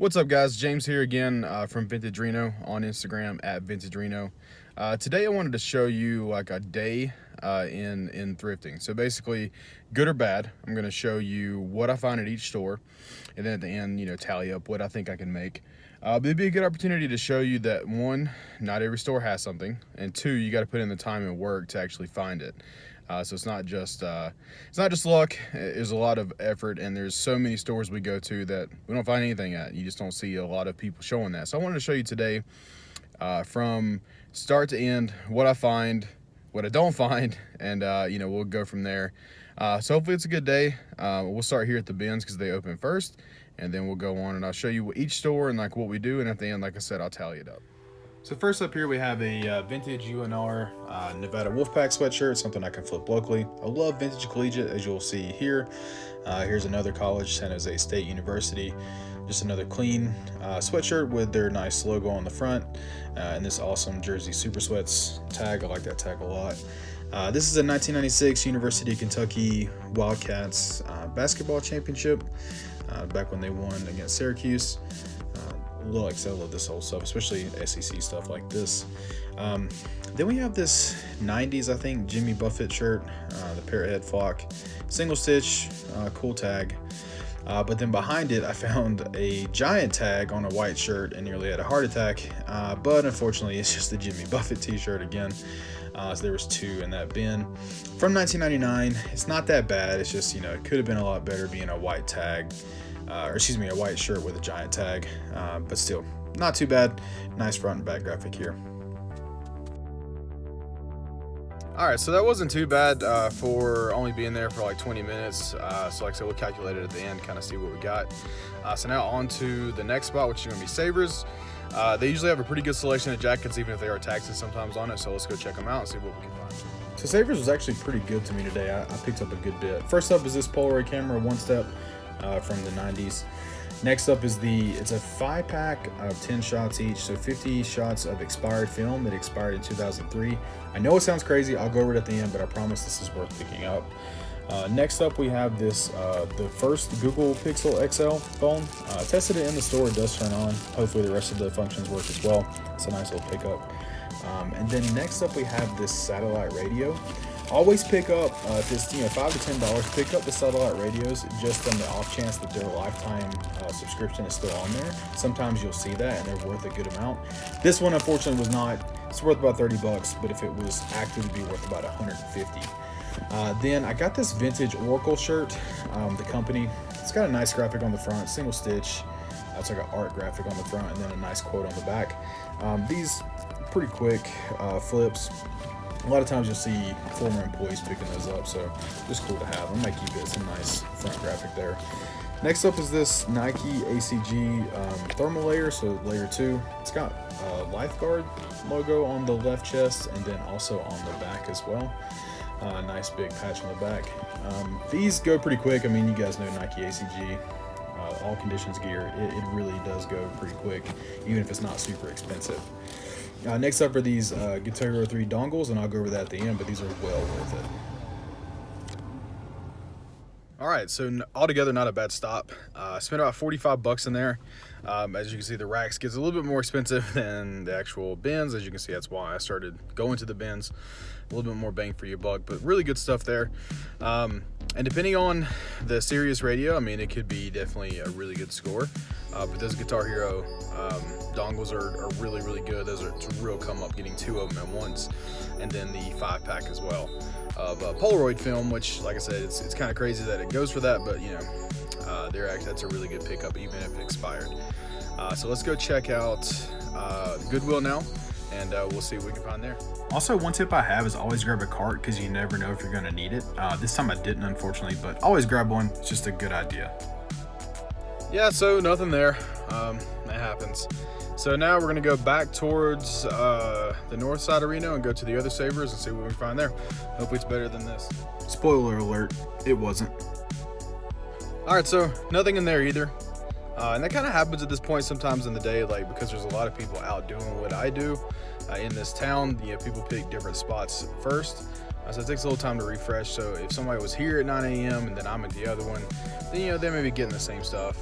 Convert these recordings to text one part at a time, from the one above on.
What's up, guys? James here again from Vintage Reno on Instagram at Vintage Reno. Today I wanted to show you like a day in thrifting. So basically, good or bad, I'm going to show you what I find at each store, and then at the end, tally up what I think I can make. But it'd be a good opportunity to show you that one, not every store has something, and two, you got to put in the time and work to actually find it. So it's not just luck. There's a lot of effort, and there's so many stores we go to that we don't find anything at. You just don't see a lot of people showing that. So I wanted to show you today, from start to end, what I find, what I don't find, and we'll go from there. So hopefully it's a good day. We'll start here at the bins because they open first, and then we'll go on and I'll show you each store and like what we do, and at the end, like I said, I'll tally it up. So first up here we have a vintage UNR Nevada Wolfpack sweatshirt, something I can flip locally. I love vintage collegiate, as you'll see here. Here's another college, San Jose State University. Just another clean sweatshirt with their nice logo on the front, and this awesome Jersey Super Sweats tag. I like that tag a lot. This is a 1996 University of Kentucky Wildcats basketball championship, back when they won against Syracuse. Like I said, I love this whole stuff, especially SEC stuff like this. Then we have this 90s, I think, Jimmy Buffett shirt, the parrot head flock, single stitch, cool tag. But then behind it, I found a giant tag on a white shirt and nearly had a heart attack. But unfortunately, it's just the Jimmy Buffett t-shirt again. So there was two in that bin. From 1999, it's not that bad. It's just, it could have been a lot better being a white tag. A white shirt with a giant tag, but still not too bad. Nice front and back graphic here. All right, so that wasn't too bad for only being there for like 20 minutes. So like I said, we'll calculate it at the end, kind of see what we got. So now on to the next spot, which is going to be Savers. They usually have a pretty good selection of jackets, even if there are taxes sometimes on it. So let's go check them out and see what we can find. So Savers was actually pretty good to me today. I picked up a good bit. First up is this Polaroid camera, One Step. From the 90s. Next up is it's a 5-pack of 10 shots each, so 50 shots of expired film that expired in 2003. I know it sounds crazy, I'll go over it at the end, but I promise this is worth picking up. Next up we have this, the first Google Pixel XL phone. Tested it in the store, it does turn on. Hopefully the rest of the functions work as well. It's a nice little pickup. And then next up we have this satellite radio. Always pick up, if it's $5 to $10, pick up the satellite radios just on the off chance that their lifetime subscription is still on there. Sometimes you'll see that and they're worth a good amount. This one unfortunately was not. It's worth about $30, but if it was active, it'd be worth about $150. Then I got this vintage Oracle shirt, the company. It's got a nice graphic on the front, single stitch. It's like an art graphic on the front and then a nice quote on the back. These pretty quick flips. A lot of times you'll see former employees picking those up, so just cool to have. I might keep it. It's a nice front graphic there. Next up is this Nike ACG thermal layer, so layer 2. It's got a lifeguard logo on the left chest and then also on the back as well. Nice big patch on the back. These go pretty quick. I mean, you guys know Nike ACG. All conditions gear, it really does go pretty quick, even if it's not super expensive. Next up are these Guitar Hero 3 dongles, and I'll go over that at the end, but these are well worth it. All right, so altogether, not a bad stop. I spent about $45 in there. As you can see, the racks gets a little bit more expensive than the actual bins. As you can see, that's why I started going to the bins. A little bit more bang for your buck, but really good stuff there. And depending on the Sirius radio, I mean, it could be definitely a really good score. But those Guitar Hero dongles are really, really good. Those are a real come up, getting 2 of them at once. And then the 5-pack as well of Polaroid film, which, like I said, it's kind of crazy that it goes for that, but that's a really good pickup, even if it expired. So let's go check out Goodwill now, and we'll see what we can find there. Also, one tip I have is always grab a cart because you never know if you're going to need it. This time I didn't, unfortunately, but always grab one. It's just a good idea. Yeah, so nothing there. That happens. So now we're going to go back towards the north side of Reno and go to the other Savers and see what we find there. Hopefully it's better than this. Spoiler alert, it wasn't. All right, so nothing in there either. And that kind of happens at this point sometimes in the day, like because there's a lot of people out doing what I do in this town. People pick different spots first. So it takes a little time to refresh. So if somebody was here at 9 a.m. and then I'm at the other one, then they may be getting the same stuff.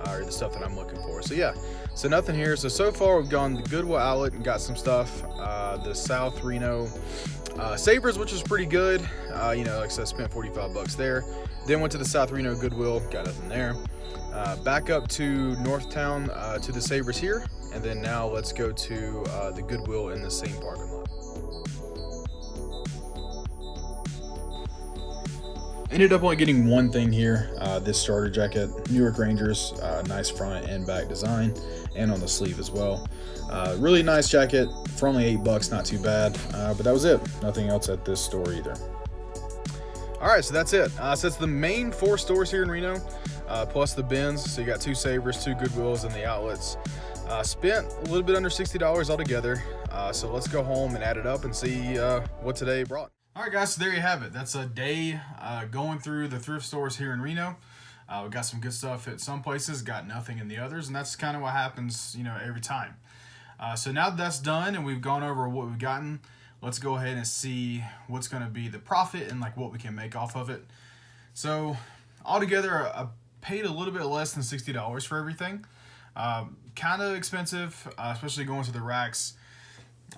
or the stuff that I'm looking for. So yeah, so nothing here. So far we've gone to Goodwill Outlet and got some stuff. The South Reno Savers, which was pretty good. Like I said, spent $45 there. Then went to the South Reno Goodwill, got nothing there. Back up to Northtown to the Savers here, and then now let's go to the Goodwill in the same parking lot. Ended up only getting one thing here, this starter jacket, Newark Rangers, nice front and back design, and on the sleeve as well. Really nice jacket for only $8, not too bad, but that was it. Nothing else at this store either. All right, so that's it. So it's the main 4 stores here in Reno, plus the bins. So you got 2 Savers, 2 Goodwills, and the outlets. Spent a little bit under $60 altogether. So let's go home and add it up and see what today brought. All right, guys, so there you have it. That's a day going through the thrift stores here in Reno. We got some good stuff at some places, got nothing in the others, and that's kind of what happens, every time. So now that that's done and we've gone over what we've gotten, let's go ahead and see what's going to be the profit and like what we can make off of it. So altogether, I paid a little bit less than $60 for everything. Kind of expensive, especially going to the racks.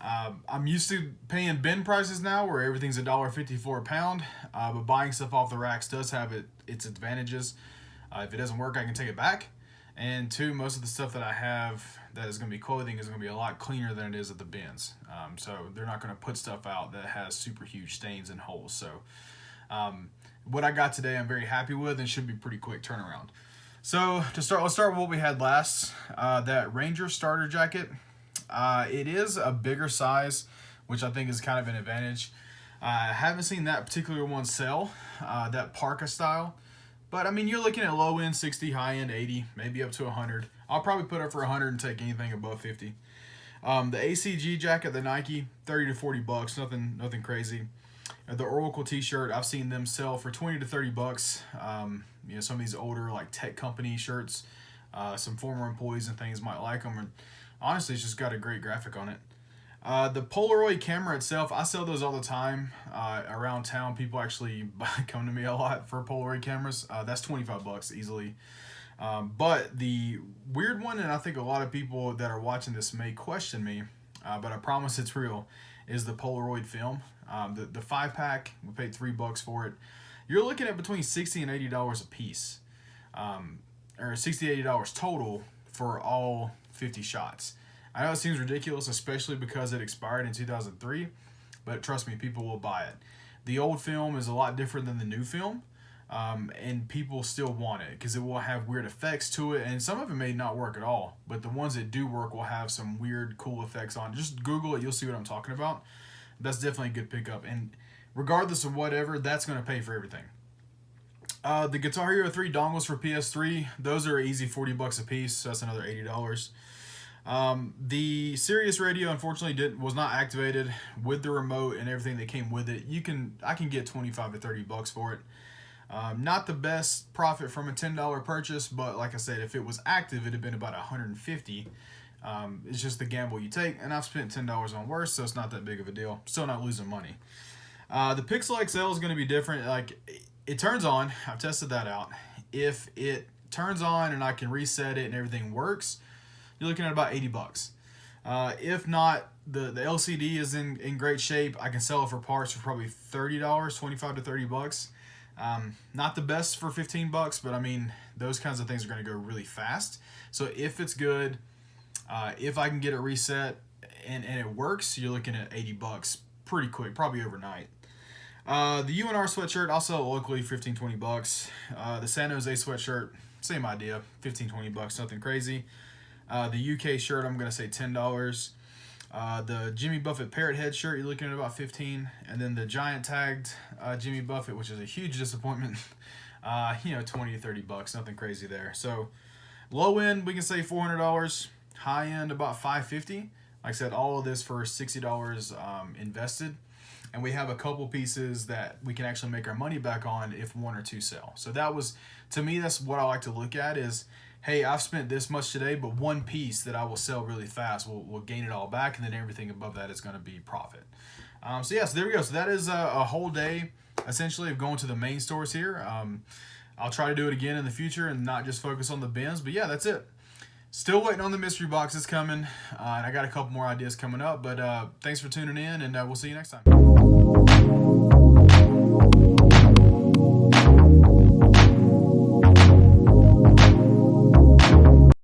I'm used to paying bin prices now where everything's $1.54 a pound, but buying stuff off the racks does have its advantages. If it doesn't work, I can take it back. And 2, most of the stuff that I have that is going to be clothing is going to be a lot cleaner than it is at the bins. So they're not going to put stuff out that has super huge stains and holes. So what I got today I'm very happy with and should be pretty quick turnaround. So let's start with what we had last. That Ranger starter jacket. It is a bigger size, which I think is kind of an advantage. I haven't seen that particular one sell, that parka style. But, I mean, you're looking at low end 60, high end 80, maybe up to 100. I'll probably put up for 100 and take anything above 50. The ACG jacket, the Nike, 30 to $40, nothing crazy. The Oracle t-shirt, I've seen them sell for 20 to $30. Some of these older like tech company shirts, some former employees and things might like them. And honestly, it's just got a great graphic on it. The Polaroid camera itself, I sell those all the time around town. People actually come to me a lot for Polaroid cameras. That's $25 easily. But the weird one, and I think a lot of people that are watching this may question me, but I promise it's real, is the Polaroid film. The 5-pack, we paid $3 for it. You're looking at between $60 and $80 a piece, or $60 $80 total for all 50 shots. I know it seems ridiculous, especially because it expired in 2003, but trust me, people will buy it. The old film is a lot different than the new film, and people still want it because it will have weird effects to it, and some of it may not work at all, but the ones that do work will have some weird, cool effects on it. Just Google it, you'll see what I'm talking about. That's definitely a good pickup, and regardless of whatever, that's going to pay for everything. The Guitar Hero 3 dongles for PS3, those are easy $40 a piece, so that's another $80. The Sirius radio unfortunately was not activated with the remote and everything that came with it. I can get 25 to $30 for it. Not the best profit from a $10 purchase, but like I said, if it was active, it'd have been about $150. It's just the gamble you take, and I've spent $10 on worse, so it's not that big of a deal. Still not losing money. The Pixel XL is going to be different. Like, it turns on. I've tested that out. If it turns on and I can reset it and everything works, you're looking at about $80. If not, the LCD is in great shape. I can sell it for parts for probably $30, 25 to $30. Not the best for $15, but I mean, those kinds of things are going to go really fast. So if it's good, if I can get it reset and it works, you're looking at $80 pretty quick, probably overnight. The UNR sweatshirt, I'll sell it locally, $15, $20. The San Jose sweatshirt, same idea, $15, $20, nothing crazy. The UK shirt, I'm going to say $10. The Jimmy Buffett Parrot Head shirt, you're looking at about $15. And then the giant tagged Jimmy Buffett, which is a huge disappointment, $20 to $30, nothing crazy there. So low end, we can say $400. High end, about $550. Like I said, all of this for $60 invested. And we have a couple pieces that we can actually make our money back on if 1 or 2 sell. So that was, to me, that's what I like to look at is, hey, I've spent this much today, but one piece that I will sell really fast will gain it all back, and then everything above that is going to be profit. So there we go. So that is a whole day, essentially, of going to the main stores here. I'll try to do it again in the future and not just focus on the bins. But yeah, that's it. Still waiting on the mystery boxes coming, and I got a couple more ideas coming up. But thanks for tuning in, and we'll see you next time.